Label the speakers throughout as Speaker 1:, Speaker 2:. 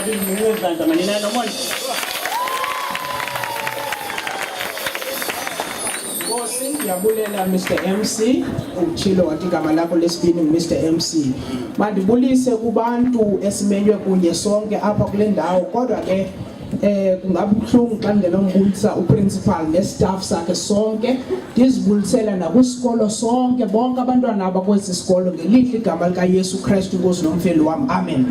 Speaker 1: But in the manina no more.
Speaker 2: Ndiyabulela Mr MC uchilo wathi igama lakho lesibini Mr MC mandibulise kubantu esimenywe kunye sonke apha kule ndawo kodwa ke kungabuhlungu xa ngelombulisa uprincipal nestaff sakhe sonke ndizibulisela nakwisikolo sonke bonke abantwana abakwesi sikolo ngelihle igama lika Yesu Kristu Nkosi nomfeli wam amen.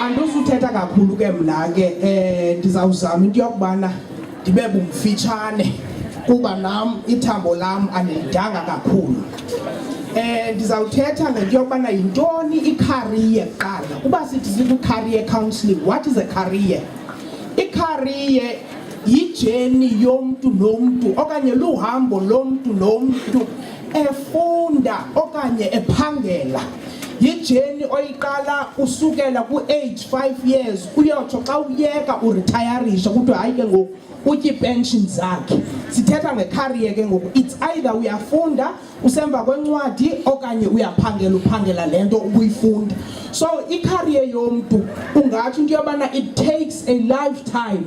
Speaker 2: Andizuthetha kakhulu ke mna ke ndizawuzama into yokubana ndibe bumfitshane kuba nam ithambo lam anilidanga kakhulu. Ndizawuthetha ngento yokubana yintoni i-career kuqala. Kuba sithi career counselling, what is a career? I-career yi-journey yomntu nomntu okanye luhambo lomntu nomntu efunda okanye ephangela. Yi-journey oyiqala usukela ku-age 5 years uyotsho xa uyeka uretirisha kuthiwa hayi ke ngoku utyi pension zakhe. Sithetha nge-career ke ngoku it's either uyafunda usemva kwencwadi okanye uyaphangela uphangela lento ubuyifunda. So i-career yomntu ungathi into yobana it takes a lifetime.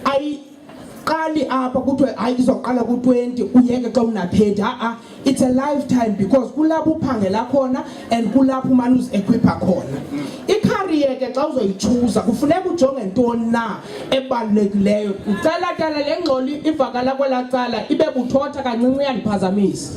Speaker 2: Ayiqali apha kuthiwe hayi izoqala ku-20 uyeke xa una-30. It's a lifetime because kulapho uphangela khona and kulapho umane uzi-equipha khona. I-career ke xa uzoyichuza kufuneka ujonge ntoni na ebalulekileyo. Ucala le ngxoli ivakala kwelaa cala ibe buthotha kancinci uyandiphazamisa.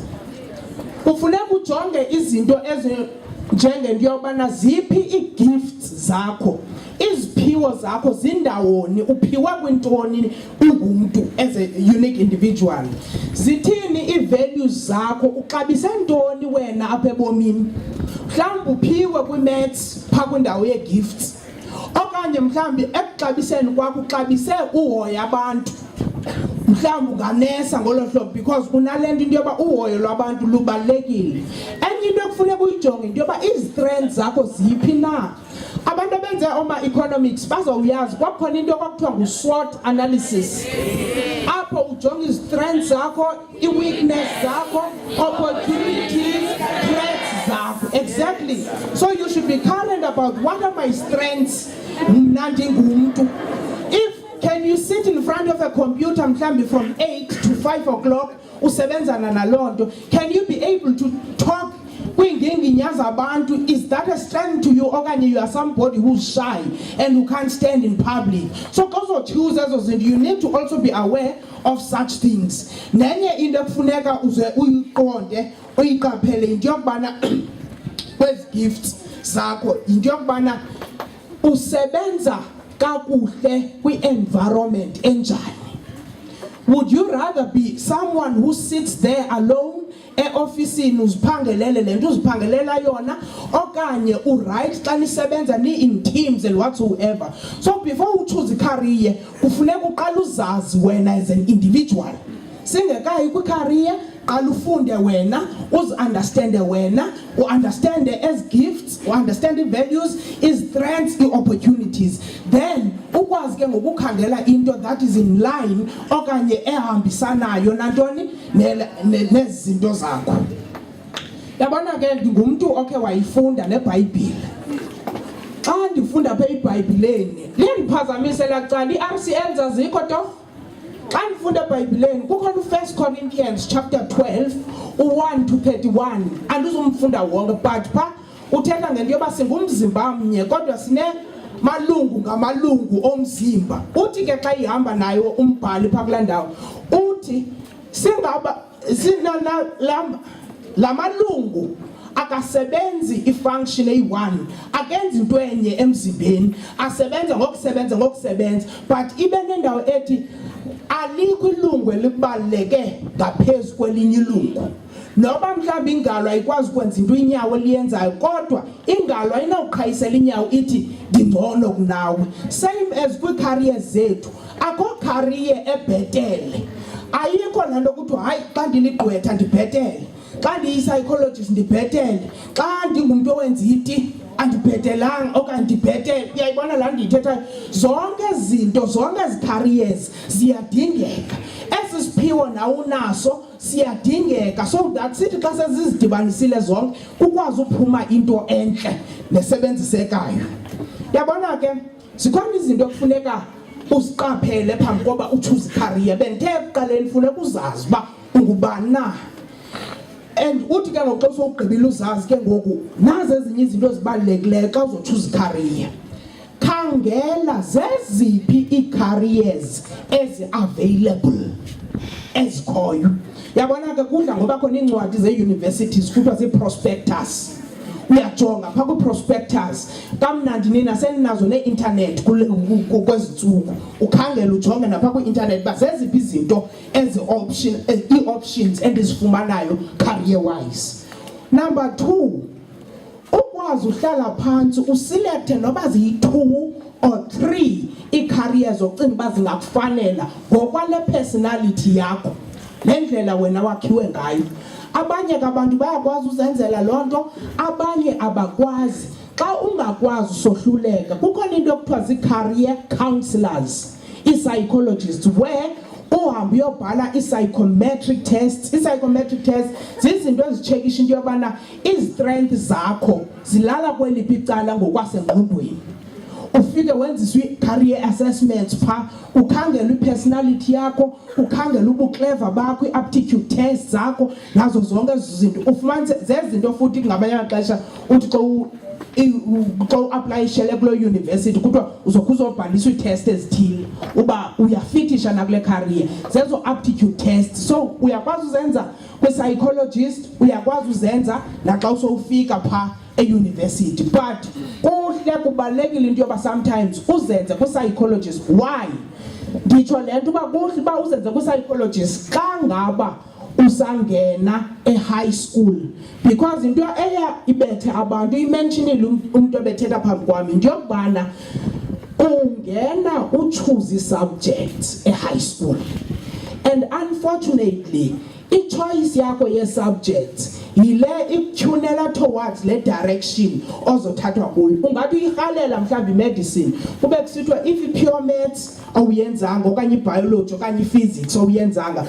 Speaker 2: Kufuneka ujonge izinto ezinjengento yobana ziphi ii-gifts zakho, iziphiwo zakho zindawoni, uphiwe kwintoni ungumntu as a unique individual. Zithini ii-values zakho, uxabise ntoni wena apha ebomini. Mhlawumbi uphiwe kwi-maths phaa kwindawo yee-gifts okanye mhlawumbi ekuxabiseni kwakho uxabise uhoya abantu. Mhlawumbi unganesa ngolo hlobo because kunalento into yoba uhoyo lwabantu lubalulekile. Enye into ekufuneka uyijonge into yoba izi-strengths zakho ziphi na. Abantu abenze oma-economics bazawuyazi kwakhona into kwakuthiwa ngu-SWOT analysis. Apho ujonge izi-strengths zakho, i-weakness zakho, opportunities, threats zakho. Exactly. So you should be current about what are my strengths mna ndingumntu. Can you sit in front of a computer mhlambi from 8 to 5 o'clock usebenzana naloo nto? Can you be able to talk kwinginginya zabantu? Is that a strength to you okanye you are somebody who's shy and who can't stand in public? So also choose ezo zinto. You need to also be aware of such things. Nenye into ekufuneka uze uyiqonde uyiqaphele into yokubana kwezi gifts zakho into yokubana usebenza kakuhle kwi-environment enjani. Would you rather be someone who sits there alone e-ofisini uziphangelele lento uziphangelela yona okanye uright xa nisebenza in teams and whatsoever? So before you choose a career kufuneka uqala uzazi wena as an individual. Singekayi kwi-career qala ufunde wena uzi-understande wena u-understande as gifts u-understand i-values, i-strengths, i-opportunities, then ukwazi ke ngokukhangela into that is in line okanye ehambisanayo nantoni nezi zinto zakho. Yabona ke ndingumntu okhe wayifunda neBhayibhile. Xa ndifunda apha eBhayibhileni liyandiphazamisa lacala i-RCLs azikho to. Xa ndifunda eBhayibhileni kukhona u-1 Corinthians chapter 12 u-1 to 31 andizumfunda wonke but pha uthetha ngento yoba singumzimba mnye kodwa sine malungu ngamalungu omzimba. Uthi ke xa ihamba nayo umbhali phaa kulaa ndawo uthi singaba la malungu akasebenzi ifunction eyi-1, akenzi into enye emzimbeni, asebenza ngokusebenza but ibe nendawo ethi alikho ilungu elibaluleke ngaphezu kwelinye ilungu. Noba mhlawumbi ingalo ayikwazi ukwenza into inyawo eliyenzayo kodwa ingalo ayinawuqhayisela inyawo ithi ndingcono kunawe. Same as kwi-career zethu, akho career ebhetele. Ayikho laa nto kuthiwa hayi xa ndiligqwetha ndibhetele, xa ndiyi-psychologist ndibhetele, xa ndingumntu owenza iti andibhetelanga okanye ndibhetele. Uyayibona laa ndiyithethayo? Zonke zinto, zonke ezi careers ziyadingeka. esiphiwo na unaso siyadingeka so that sithi xa sezizidibanisile zonke ukwazi uphuma into enhle nesebenzisekayo. Yabona ke zikhona izinto ekufuneka usiqaphele phambi koba uchoose career. Benthe ekuqaleni funeka uzazi ba ungubani na. And uthi ke ngoxa usogqibile uzazi ke ngoku nazi ezinye izinto ezibalulekileyo xa uzochoose career. Khangela zeziphi ii-careers ezi-available ezikhoyo. Yabona ke kudla ngoba khona iincwadi ze-universities kuthiwa zii-prospectus. Uyajonga phaa kwi-prospectus kamnandi nina seninazo ne-internet kwezi ntsuku ukhangela ujonge naphaa kwi-internet uba zeziphi izinto ii-options endizifumanayo career wise. Number 2, ukwazi uhlala phantsi usilethe noba ziyi-2 or 3 ii-careers ocinga uba zingakufanela ngokwale personality yakho nendlela wena wakhiwe ngayo. Abanye abantu bayakwazi uzenzela loo nto, abanye abakwazi. Xa ungakwazi usohluleka kukhona into ekuthiwa zii-career counselors, ii-psychologists, where uhambe uyobhala ii-psychometric tests. Ii-psychometric tests zizinto ezitshekisha into yobana izi-strength zakho zilala kweliphi icala ngokwasengqondweni. Ufike wenziswe i-career assessments phaa, ukhangela i-personality yakho, ukhangela ubuclever bakho, i-aptitude tests zakho, nazo zonke ezo zinto ufumanise zezinto futhi ngamanye amaxesha uthi xa u-aplayishele kuloo university kuthiwa uzobhaliswa ii-test ezithile uba uyafitisha nakule career, zezo aptitude tests. So uyakwazi uzenza kwi-psychologist, uyakwazi uzenza naxa usowufika phaa e-university. But kuhle kubalulekile into yoba sometimes uzenze kwi-psychologist. Why? Nditsho le nto uba kuhle uba uzenze kwi-psychologist xa ngaba usangena e-high school, because into eya ibethe abantu imentionile umuntu obethetha phambi kwami into yokubana ungena uchoose subjects e-high school, and unfortunately i-choice yakho ye-subjects yile ikutyhunela towards le direction ozothathwa kuyo. Ungathi uyirhalela mhlawumbi i-medicine kube kusithiwa if i-pure maths awuyenzanga okanye i-biology okanye i-physics awuyenzanga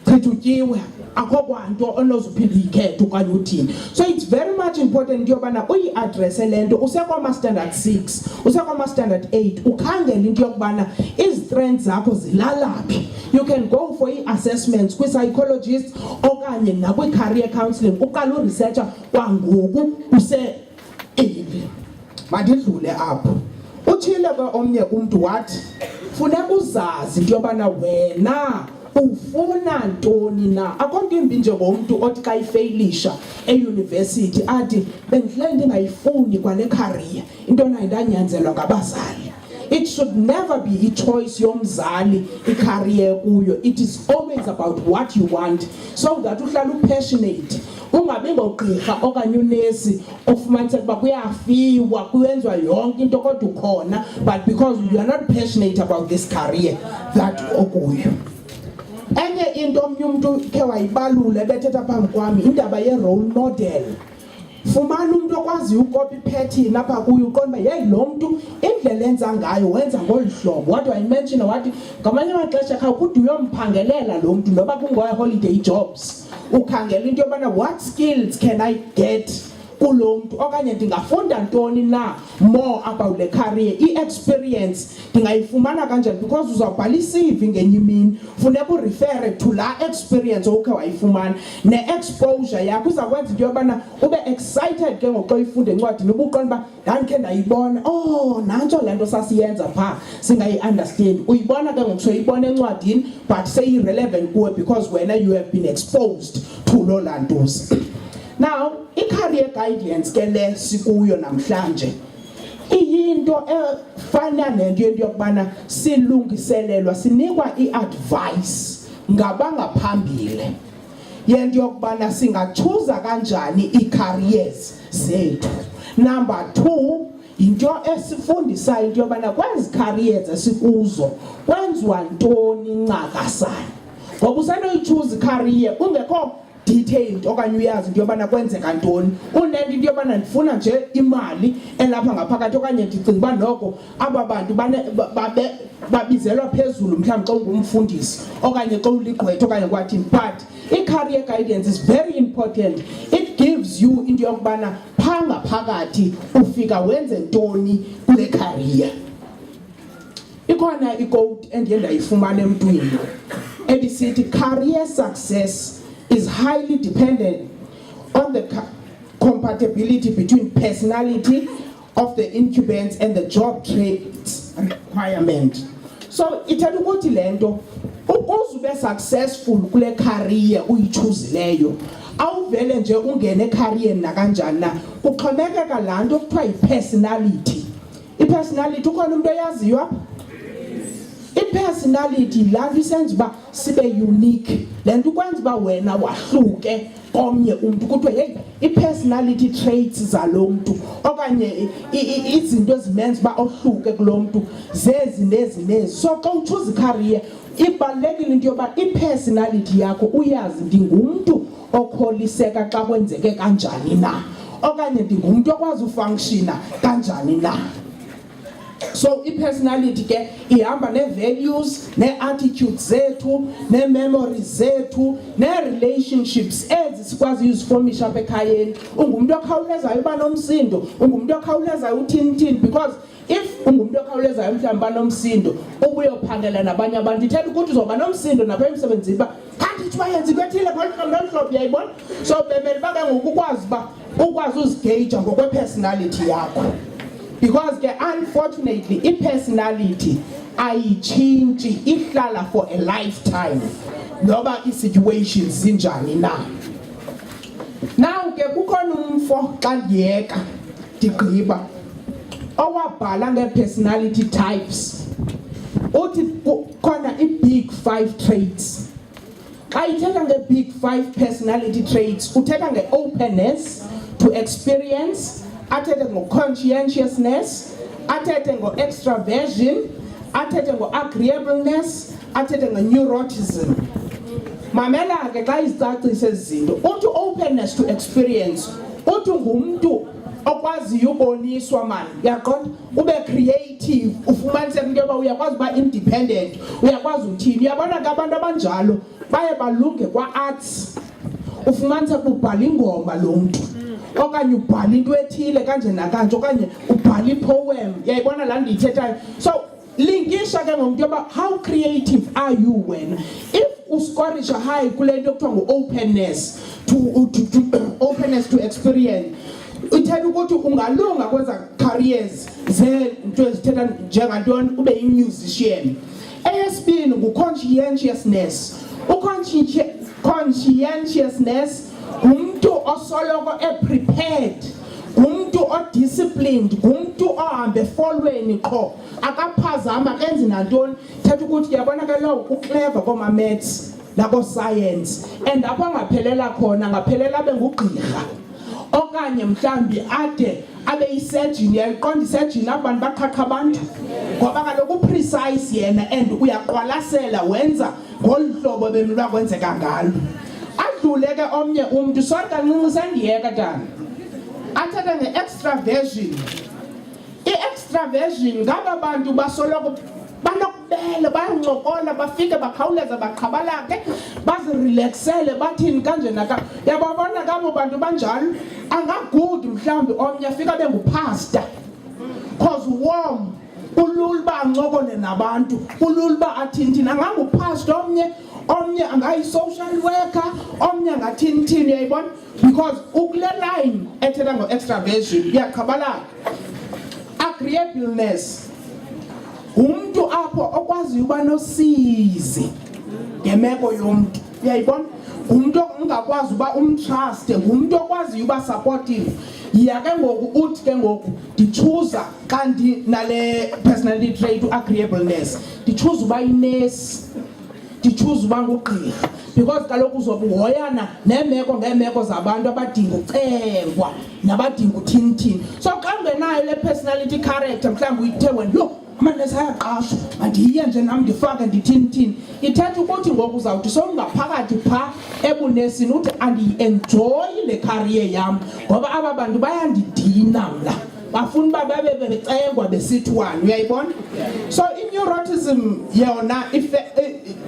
Speaker 2: chitha utyiwe akho kwanto onozuphinde uyikhethe okanye uthini. So it's very much important into yobana uyi-addresse le nto usekwama-standard 6 usekwama-standard 8 ukhangela into yokubana izi-strengths zakho zilalaphi. You can go for i-assessments kwi-psychologist okanye nakwi-career counselling uqala uresearcha kwangoku use-early. Mandidlule apho. Utshile ke omnye umntu wathi funeka uzazi into yobana wena ufuna ntoni na. Akho nto imbi njengomntu othi xa ifeylisha e-university athi bendihleli ndingayifuni kwale career, into nayo ndanyanzelwa ngabazali. It should never be a choice yomzali i-career kuyo. It is always about what you want, so that uhlala passionate. Ungabi ngogqirha okanye unesi ofumaniseka uba kuyafiwa kuyenziwa yonke into kodwa ukhona, but because you are not passionate about this career that okuyo. Enye into omnye umuntu ke wayibalula bethetha phambi kwami indaba ye-role model. Fumana umuntu okwazi ukopi pattern apha kuyo uqonda hey lo muntu indlela enza ngayo wenza ngolu hlobo. What do I mention? Wathi ngamanye amaxesha kha kude uyompangelela lo muntu noba kungoya holiday jobs, ukhangela into yobana what skills can I get kulo muntu okanye ndingafunda ntoni na more about the career, i-experience ndingayifumana kanjani, because uzawubhala i-CV ngenye imini funeka urefere to la experience okhe wayifumana ne-exposure yakho izawukwenza into yobana ube excited ke ngoxa uyifunde encwadini ubuqonda uba ndandikhe ndayibona nantso le nto sasiyenza phaa singayi-understand. Uyibona ke ngoku soyibona encwadini but seyi-relevant kuwe because wena you have been exposed to loo lantuza. Now, i-career guidance ke le sikuyo namhlanje iyinto efana nento yokubana silungiselelwa sinikwa i-advice ngabangaphambili yento yokubana singachuza kanjani i-careers zethu. Number 2, into esifundisayo into yobana kwezi careers esikuzo kwenziwa ntoni ncakasana. Ngoba usenoyichuza i-career ungekho detailed okanye uyazi into yobana kwenzeka ntoni unento into yobana ndifuna nje imali elapha ngaphakathi okanye ndicinga uba noko aba bantu babizelwa phezulu mhlawumbi xa ungumfundisi okanye xa uligqwetha okanye kwathini. But i-career guidance is very important. It gives you into yokubana phaa ngaphakathi ufika wenze ntoni kule career. Ikhona i-quote endiye ndayifumana emntwini ebisithi career success is highly dependent on the compatibility between personality of the incumbents and the job traits requirement. So ithatha ukuthi lento ukuze ube successful kule career uyichuzileyo awuvele nje ungene career nakanjani na kuxhomekeka laa nto kuthiwa yi-personality. I-personality ukhona umuntu oyaziyo apha? I-personality laa nto isenza uba sibe unique, le nto ukwenza uba wena wahluke komnye umntu kuthiwe hey i-personality traits zalo mntu okanye izinto ezimenza uba ohluke kulo mntu zezi nezi nezi. So xa uchuza icareer ibalulekile into yoba i-personality yakho uyazi ndingumntu okholiseka xa kwenzeke kanjani na okanye ndingumntu okwazi ufunctiona kanjani na. So i-personality ke ihamba ne-values, ne-attitudes zethu, ne-memories zethu, ne-relationships ezi sikwazi uzifomisha apha ekhayeni. Ungumntu okhawulezayo uba nomsindo, ungumntu okhawulezayo uthini because if ungumntu okhawulezayo mhlawumbi uba nomsindo ubuyophangela nabanye abantu ithetha ukuthi uzoba nomsindo napha emsebenzini uba kanti ithiwa yenza into ethile ngolu hlobo uyayibona. So bemele uba ke ngoku ukwazi uzigeja ngokwe-personality yakho. Because unfortunately i-personality ayitshintshi ihlala for a lifetime noba i-situations zinjani na. Now ke kukhona umfo xa ndiyeka ndigqiba owabhala nge-personality types uthi khona i-big 5 traits. Xa ithetha nge-big 5 personality traits uthetha nge-openness to experience, athethe ngo-conscientiousness, athethe ngo-extraversion, athethe ngo-agreeableness, athethe ngo-neuroticism. Mamela ke xa izicacise izinto uthi openness to experience uthi ngumntu okwaziyo uboniswa mani uyaqonda ube creative ufumaniseke into yoba uyakwazi uba independent uyakwazi uthini. Uyabona ke abantu abanjalo baye balunge kwa-arts ufumaniseke ubhala ingoma lo mntu okanye ubhala into ethile kanje nakanje okanye ubhala ipoem uyayibona laa ndiyithethayo. So linkisha ke ngomntu yoba how creative are you wena if uscorisha high kule nto kuthiwa ngu-openness to experience ithetha ukuthi ungalunga kwenza careers zeento ezithetha njengantoni ube yi-musician. Eyesibini ngu-conscientiousness. Conscientiousness ngumntu osoloko prepared, ngumntu o-disciplined, ngumntu ohambe efolweni qho akaphazama kenzi nantoni. Thetha ukuthi uyabona ke lowo uclever kooma-maths nako-science and apho angaphelela khona ngaphelela abe ngugqirha okanye mhlawumbi ade abe yi-surgeon. Uyayiqonda i-surgeon abantu baqhaqha abantu ngoba kaloku uprecise yena and uyaqwalasela wenza ngolu hlobo bemlwa kwenzeka ngalo. Adlule ke omnye umntu sorry kancinci sendiyeka tana athetha nge-extraversion. I-extraversion ngaba bantu basoloko banokubele bayancokola bafike bakhawuleza baqhabalake bazirelaxele bathini kanje naka. Yababona kabo bantu banjalo angagood mhlawumbi omnye afika bengupastor cause warm kulula uba ancokole nabantu kulula uba athini angangupastor omnye angayi-social worker omnye angathini uyayibona because ukule line ethetha ngo-extraversion uyaqhabalaka. Agreeableness umntu apho okwaziyo uba nosizi ngemeko yomntu uyayibona. Ngumntu ongakwazi uba umtruste, ngumntu okwaziyo uba supportive. Yiya ke ngoku uthi ke ngoku ndichuza xa nale personality trait u-agreeableness ndichuza uba inesi ndichuza uba ngugqirha because kaloku uzobe uhoyana neemeko zabantu abadinga ucengwa nabadinga uthini. So xa ungenayo le personality character mhlawumbi uyithe wena yho amanesi ayaqashwa mandiye nje nami ndifake ndithini ithetha ukuthi ngoku uzawuthi sowungaphakathi phaa ebunesini uthi andiyi-enjoyi le career yam ngoba aba bantu bayandidina mna bafuna uba babe becengwa besithwani uyayibona. So i-neuroticism yona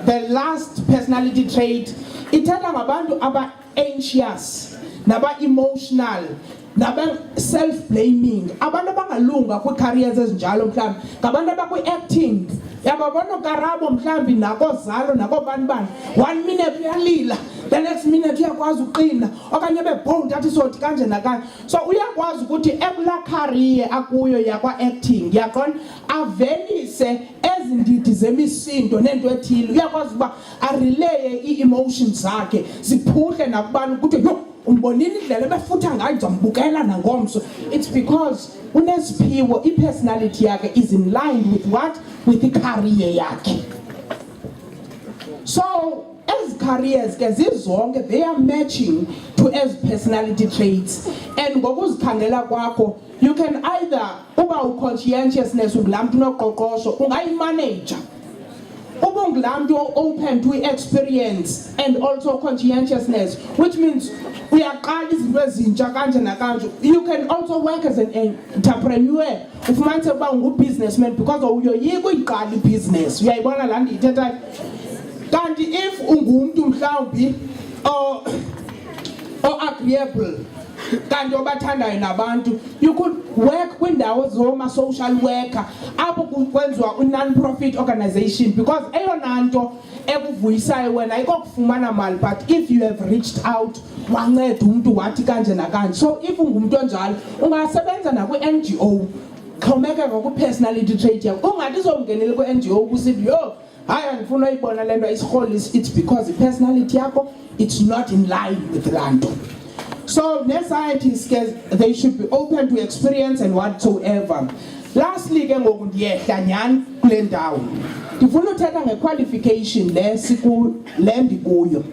Speaker 2: the last personality trait ithetha ngabantu aba-anxious naba-emotional naba-self-blaming, abantu abangalunga kwi-careers ezinjalo mhlawumbi ngabantu abakwi-acting. Yababona uKarabo mhlawumbi nakozalo nakobanibani 1 minute uyalila, the next minute uyakwazi uqina okanye bebold athi sothi kanje nakanje. So uyakwazi ukuthi ebula career akuyo yakwa-acting yaqona avelise ezindidi zemisindo nento ethile, uyakwazi uba arelay ii-emotions zakhe ziphuhle nakubani ukuthi yo umbonini indlela ebefutha ngayo ndizombukela nangomso. It's because unesiphiwo, i-personality yakhe is in line with what? With i-career yakhe. So as careers ke zizonke they are matching to as personality traits, and ngokuzikhangela kwakho you can either uba u-conscientiousness ungulamuntu noqoqosho ungayi-manager, uba ungulamuntu open to experience and also conscientiousness, which means uyaqala izinto ezintsha kanje nakanje. You can also work as an entrepreneur, ufumanise uba ungu-businessman because uyoyika uyiqala i-business. Uyayibona laa nto ithethayo. Kanti if ungumntu mhlawumbi o-agreeable kanti obathandayo nabantu, you could work kwindawo zoma-social worker apho kwenziwa u-non-profit organization, because eyona nto ekuvuyisayo wena ayikokufumana mali, but if you have reached out wanceda umntu wathi kanje nakanje. So if ungumntu onjalo ungasebenza nakwi-NGO, xhomekeka kwi-personality trait yakho. Ungathi uzongenela kwi-NGO kusithi yo hayi andifuna uyibona le nto isirholisi, it's because i-personality yakho it's not in line with laa nto. So ne-scientists, they should be open to experience and whatsoever. Lastly ke ngoku ndiyehla nyhani kule ndawo ndifuna uthetha nge-qualification le ndikuyo.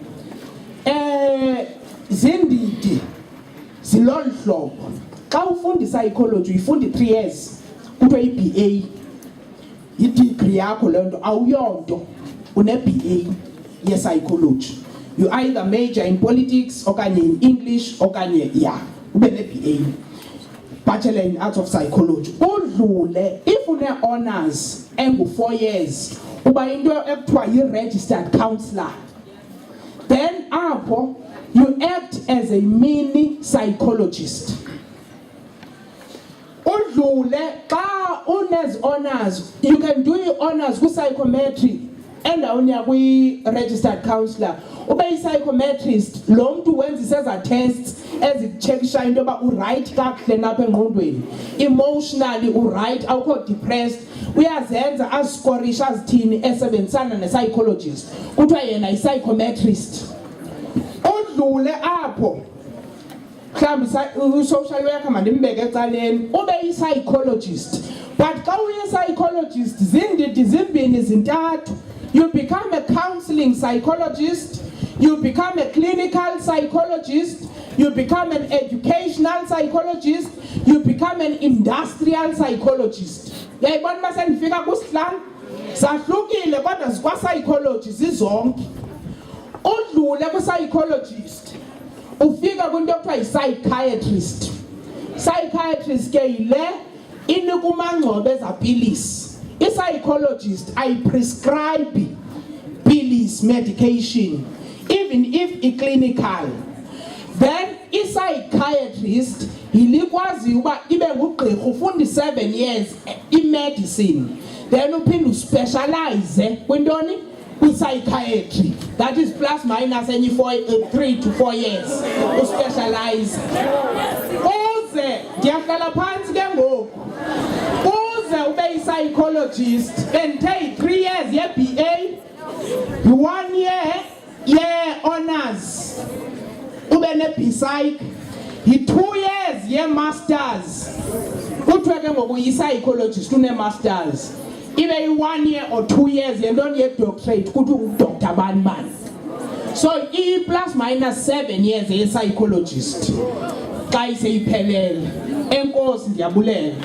Speaker 2: Zindidi zilolu hlobo. Xa ufunda i-psychology uyifunda 3 years kuthiwa i-BA, i-degree yakho le nto awuyonto, une-BA ye-psychology. You either major in politics okanye in English okanye ube ne-BA, Bachelor in Arts of Psychology. Udlule if une-honors engu-4 years uba into ekuthiwa yi-registered counselor. Then apho you act as a mini psychologist. Udlule xa unezi-honors you can do your-honors kwi-psychometry endaweni yakwi-registered counselor. Ube yi-psychometrist, lo mntu wenza eza tests ezikuchekisha into yoba uright kakuhle napha engqondweni, emotionally uright, awukho depressed, uyazenza azikorisha azithini esebenzisana ne-psychologist, kuthiwa yena yi-psychometrist. Udlule apho mhlawumbi u-social worker mandimbeke ecaleni ube yi-psychologist, but xa uyi-psychologist zindidi zimbini zintathu. You become a counseling psychologist, you become a clinical psychologist, you become an educational psychologist, you become an industrial psychologist. Yayibona uma sendifika kusihlanu zahlukile kodwa zikwa-psychology zizonke. Udlule kwi-psychologist ufika kwinto ekuthiwa yi-psychiatrist. Psychiatrist ke yile inika umangcobo ezapilisi. I-psychologist ayi-prescribe pills, medication, even if i-clinical. Then i-psychiatrist ilikwazi uba ibe ngugqirha ufunda 7 years i-medicine, then uphinde uspecialize kwintoni? Kwi-psychiatry. That is plus minus any 3 to 4 years uspecialize. Uze ndiyahlala phantsi ke ngoku ube yi-psychologist and take 3 years ye-BA, 1 year ye-honors ube ne-B-Psych, 2 years ye-masters. Kuthiwa ke ngoku yi-psychologist une-masters ibe yi-1 year or 2 years yentoni ye-doctorate kuthi udoktor bani. So i-plus minus 7 years ye-psychologist xa iseyiphelele. Enkosi, ndiyabulela.